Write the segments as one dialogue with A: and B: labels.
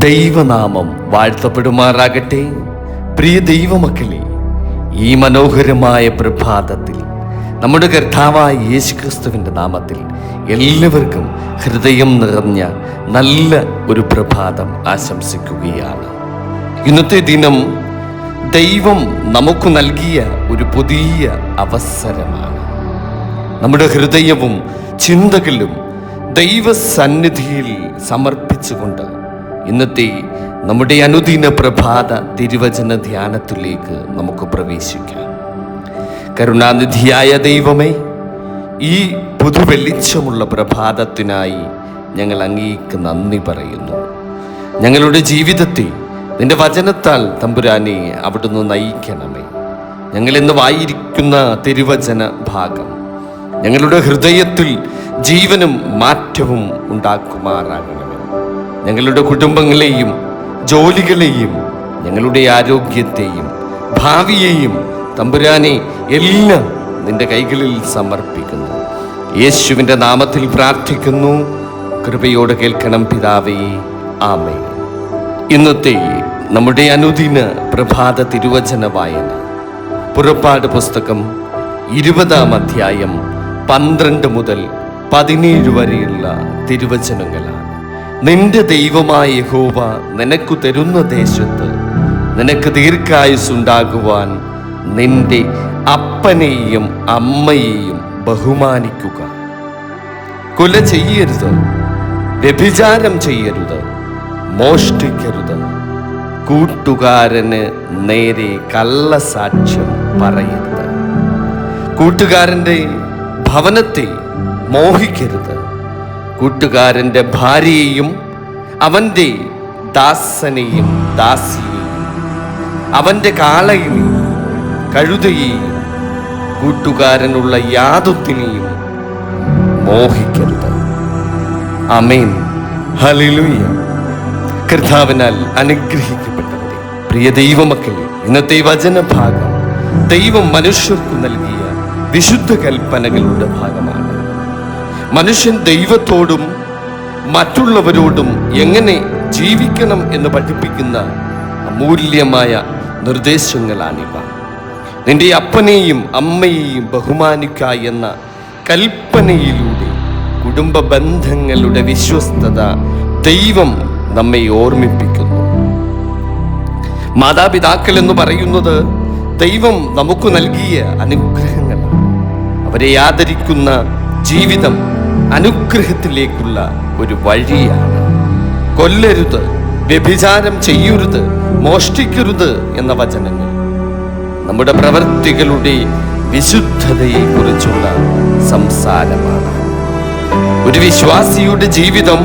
A: ദൈവനാമം വാഴ്ത്തപ്പെടുമാറാകട്ടെ. പ്രിയ ദൈവമക്കളെ, ഈ മനോഹരമായ പ്രഭാതത്തിൽ നമ്മുടെ കർത്താവായ യേശുക്രിസ്തുവിൻ്റെ നാമത്തിൽ എല്ലാവർക്കും ഹൃദയം നിറഞ്ഞ നല്ല ഒരു പ്രഭാതം ആശംസിക്കുകയാണ്. ഇന്നത്തെ ദിനം ദൈവം നമുക്ക് നൽകിയ ഒരു പുതിയ അവസരമാണ്. നമ്മുടെ ഹൃദയവും ചിന്തകളും ദൈവസന്നിധിയിൽ സമർപ്പിച്ചുകൊണ്ട് ഇന്നത്തെ നമ്മുടെ അനുദിന പ്രഭാത തിരുവചന ധ്യാനത്തിലേക്ക് നമുക്ക് പ്രവേശിക്കാം. കരുണാനിധിയായ ദൈവമേ, ഈ പുതുവെളിച്ചമുള്ള പ്രഭാതത്തിനായി ഞങ്ങൾ അങ്ങേക്ക് നന്ദി പറയുന്നു. ഞങ്ങളുടെ ജീവിതത്തെ നിന്റെ വചനത്താൽ തമ്പുരാനെ അവിടുന്ന് നയിക്കണമേ. ഞങ്ങളിന്ന് വായിരിക്കുന്ന തിരുവചന ഭാഗം ഞങ്ങളുടെ ഹൃദയത്തിൽ ജീവനും മാറ്റവും ഉണ്ടാക്കുമാറാകണമേ. ഞങ്ങളുടെ കുടുംബങ്ങളെയും ജോലികളെയും ഞങ്ങളുടെ ആരോഗ്യത്തെയും ഭാവിയെയും തമ്പുരാനെ എല്ലാം നിന്റെ കൈകളിൽ സമർപ്പിക്കുന്നു. യേശുവിൻ്റെ നാമത്തിൽ പ്രാർത്ഥിക്കുന്നു. കൃപയോടെ കേൾക്കണം പിതാവേ, ആമേൻ. ഇന്നത്തെ നമ്മുടെ അനുദിന പ്രഭാത തിരുവചന വായന പുറപ്പാട് പുസ്തകം 20-ാം അധ്യായം 12 മുതൽ 17 വരെയുള്ള തിരുവചനങ്ങളാണ്. നിന്റെ ദൈവമായ യഹോവ നിനക്കു തരുന്ന ദേശത്ത് നിനക്ക് ദീർഘായുസ്സുണ്ടാകുവാൻ നിന്റെ അപ്പനെയും അമ്മയെയും ബഹുമാനിക്കുക. കൊല ചെയ്യരുത്, വ്യഭിചാരം ചെയ്യരുത്, മോഷ്ടിക്കരുത്, കൂട്ടുകാരന് നേരെ കള്ളസാക്ഷ്യം പറയരുത്, കൂട്ടുകാരൻ്റെ ഭവനത്തെ മോഹിക്കരുത്, കൂട്ടുകാരൻ്റെ ഭാര്യയെയും അവൻ്റെ ദാസനെയും ദാസിയെയും അവൻ്റെ കാളയെയും കഴുതയെയും കൂട്ടുകാരനുള്ള യാതൊന്നിനെയും മോഹിക്കരുത്. ആമേൻ, ഹല്ലേലൂയ. കർത്താവിനാൽ അനുഗ്രഹിക്കപ്പെട്ടവരെ, പ്രിയ ദൈവമക്കളെ, ഇന്നത്തെ വചനഭാഗം ദൈവം മനുഷ്യർക്കു നൽകിയ വിശുദ്ധ കൽപ്പനകളുടെ ഭാഗമാണ്. മനുഷ്യൻ ദൈവത്തോടും മറ്റുള്ളവരോടും എങ്ങനെ ജീവിക്കണം എന്ന് പഠിപ്പിക്കുന്ന അമൂല്യമായ നിർദ്ദേശങ്ങളാണിവ. നിന്റെ അപ്പനെയും അമ്മയെയും ബഹുമാനിക്കുക എന്ന കൽപ്പനയിലൂടെ കുടുംബ ബന്ധങ്ങളുടെ വിശ്വസ്തത ദൈവം നമ്മെ ഓർമ്മിപ്പിക്കുന്നു. മാതാപിതാക്കൾ എന്ന് പറയുന്നത് ദൈവം നമുക്ക് നൽകിയ അനുഗ്രഹങ്ങളാണ്. അവരെ ആദരിക്കുന്ന ജീവിതം അനുഗ്രഹത്തിലേക്കുള്ള ഒരു വഴിയാണ്. കൊല്ലരുത്, വ്യഭിചാരം ചെയ്യരുത്, മോഷ്ടിക്കരുത് എന്ന വചനങ്ങൾ നമ്മുടെ പ്രവൃത്തികളുടെ വിശുദ്ധതയെ കുറിച്ചുള്ള സംസാരമാണ്. ഒരു വിശ്വാസിയുടെ ജീവിതം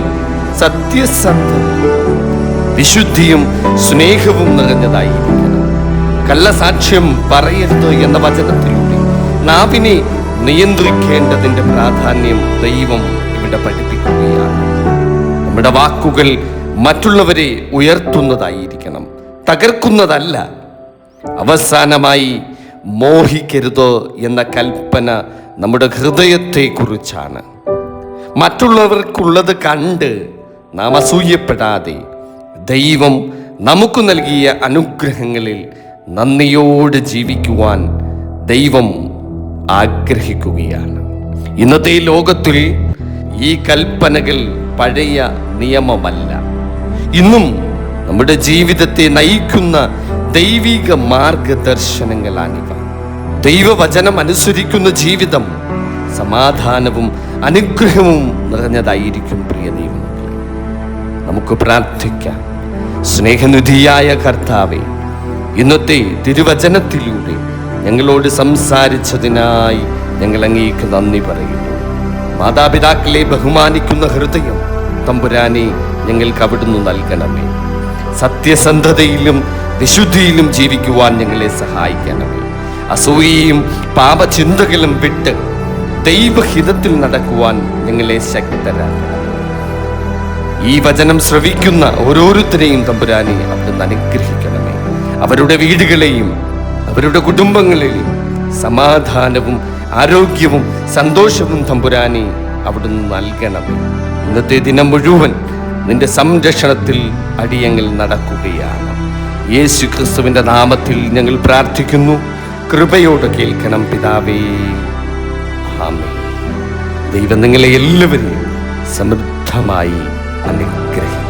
A: സത്യസന്ധത, വിശുദ്ധിയും സ്നേഹവും നിറഞ്ഞതായിരിക്കണം. കള്ളസാക്ഷ്യം പറയരുത് എന്ന വചനത്തിലൂടെ നാവിനെ നിയന്ത്രിക്കേണ്ടതിൻ്റെ പ്രാധാന്യം ദൈവം ഇവിടെ പഠിപ്പിക്കുകയാണ്. നമ്മുടെ വാക്കുകൾ മറ്റുള്ളവരെ ഉയർത്തുന്നതായിരിക്കണം, തകർക്കുന്നതല്ല. അവസാനമായി, മോഹിക്കരുത് എന്ന കൽപ്പന നമ്മുടെ ഹൃദയത്തെക്കുറിച്ചാണ്. മറ്റുള്ളവർക്കുള്ളത് കണ്ട് നാം അസൂയപ്പെടാതെ ദൈവം നമുക്ക് നൽകിയ അനുഗ്രഹങ്ങളിൽ നന്ദിയോടെ ജീവിക്കുവാൻ ദൈവം ആഗ്രഹിക്കുകയാണ്. ഇന്നത്തെ ലോകത്തിൽ ഈ കൽപ്പനകൾ പഴയ നിയമമല്ല. ഇന്നും നമ്മുടെ ജീവിതത്തെ നയിക്കുന്ന ദൈവിക മാർഗദർശനങ്ങളാണിവ. ദൈവവചനം അനുസരിക്കുന്ന ജീവിതം സമാധാനവും അനുഗ്രഹവും നിറഞ്ഞതായിരിക്കും. പ്രിയ ദൈവമക്കളെ, നമുക്ക് പ്രാർത്ഥിക്കാം. സ്നേഹനിധിയായ കർത്താവേ, ഇന്നത്തെ തിരുവചനത്തിലൂടെ ഞങ്ങളോട് സംസാരിച്ചതിനായി ഞങ്ങൾ അങ്ങേക്ക് നന്ദി പറയുന്നു. മാതാപിതാക്കളെ ബഹുമാനിക്കുന്ന ഹൃദയം തമ്പുരാനെ ഞങ്ങൾക്ക് അവിടുന്ന് നൽകണമേ. സത്യസന്ധതയിലും വിശുദ്ധിയിലും ജീവിക്കുവാൻ ഞങ്ങളെ സഹായിക്കണമേ. അസൂയയും പാപചിന്തകളും വിട്ട് ദൈവഹിതത്തിൽ നടക്കുവാൻ ഞങ്ങളെ ശക്തരാക്കണമേ. ഈ വചനം ശ്രവിക്കുന്ന ഓരോരുത്തരെയും തമ്പുരാനെ അവിടുന്ന് അനുഗ്രഹിക്കണമേ. അവരുടെ വീടുകളെയും അവരുടെ കുടുംബങ്ങളെയും സമാധാനവും ആരോഗ്യവും സന്തോഷവും തമ്പുരാനെ അവിടുന്ന് നൽകണമേ. ഇന്നത്തെ ദിനം മുഴുവൻ നിന്റെ സംരക്ഷണത്തിൽ അടിയങ്ങൾ നടക്കുകയാണ്. യേശു ക്രിസ്തുവിൻ്റെ നാമത്തിൽ ഞങ്ങൾ പ്രാർത്ഥിക്കുന്നു. കൃപയോടെ കേൾക്കണം പിതാവേ. ആമേൻ. ദൈവം നിങ്ങളെ എല്ലാവരെയും സമൃദ്ധമായി അനുഗ്രഹിക്കും.